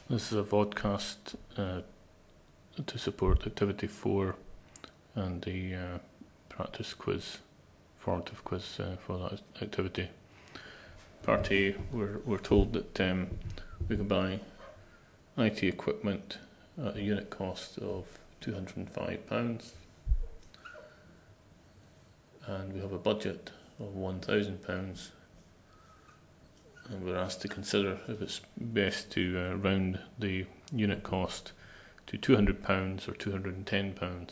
This is a vodcast to support activity 4 and the practice quiz, formative quiz for that activity. Part A, we're told that we can buy IT equipment at a unit cost of £205 and we have a budget of £1,000, and we're asked to consider if it's best to round the unit cost to £200 or £210.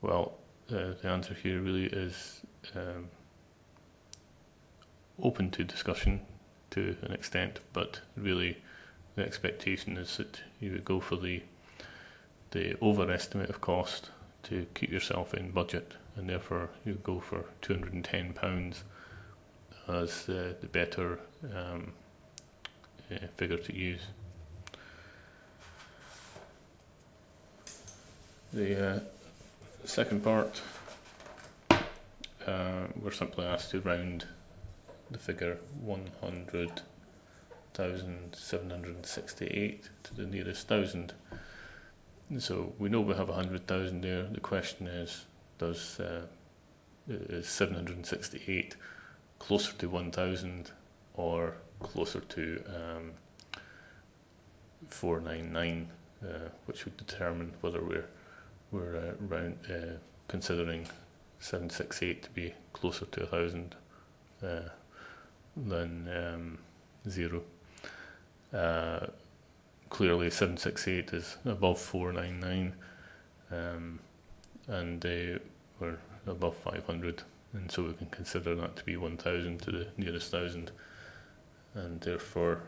Well, the answer here really is open to discussion to an extent, but really the expectation is that you would go for the overestimate of cost to keep yourself in budget, and therefore you go for £210 as the better figure to use. The second part, we're simply asked to round the figure 100,768 to the nearest thousand. So we know we have 100,000 there. The question is is 768 closer to 1,000 or closer to 499, which would determine whether we're considering 768 to be closer to 1,000 than 0. Clearly 768 is above 499, and we're above 500, and so we can consider that to be 1,000 to the nearest thousand, and therefore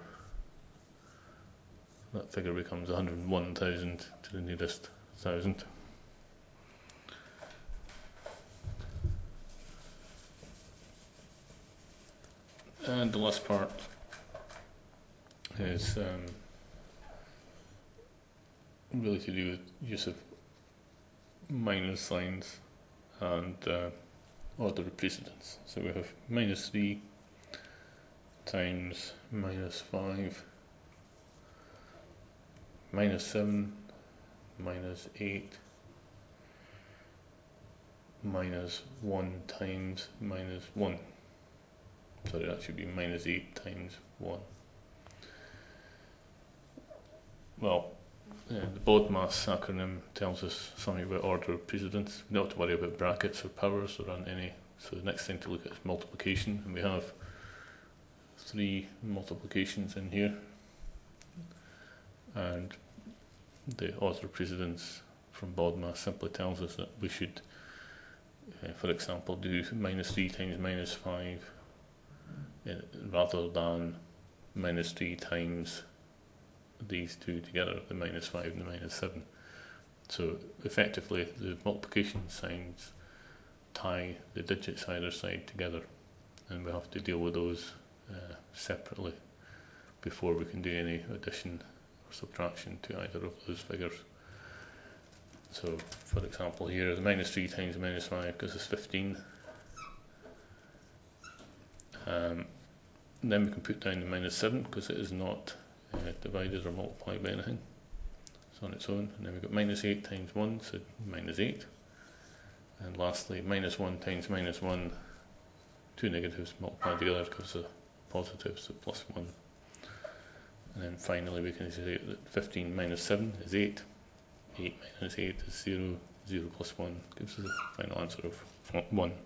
that figure becomes 101,000 to the nearest thousand. And the last part is really to do with use of minus signs and order of precedence. So we have -3 times -5, -7, -8, -1 times -1. Sorry, that should be -8 times 1. Well, the BODMAS acronym tells us something about order of precedence. We don't have to worry about brackets or powers or on any. So the next thing to look at is multiplication, and we have 3 multiplications in here. And the order of precedence from BODMAS simply tells us that we should, for example, do -3 times -5 rather than -3 times these two together, the -5 and the -7. So effectively the multiplication signs tie the digits either side together, and we have to deal with those separately before we can do any addition or subtraction to either of those figures. So for example here, the -3 times -5 gives us 15. Then we can put down the -7 because it is not divided or multiplied by anything. It's on its own. And then we've got -8 times 1, so -8. And lastly, -1 times -1, 2 negatives multiplied together gives a positive, so +1. And then finally we can say that 15 minus 7 is 8. 8 minus 8 is 0. 0 plus 1 gives us a final answer of 1.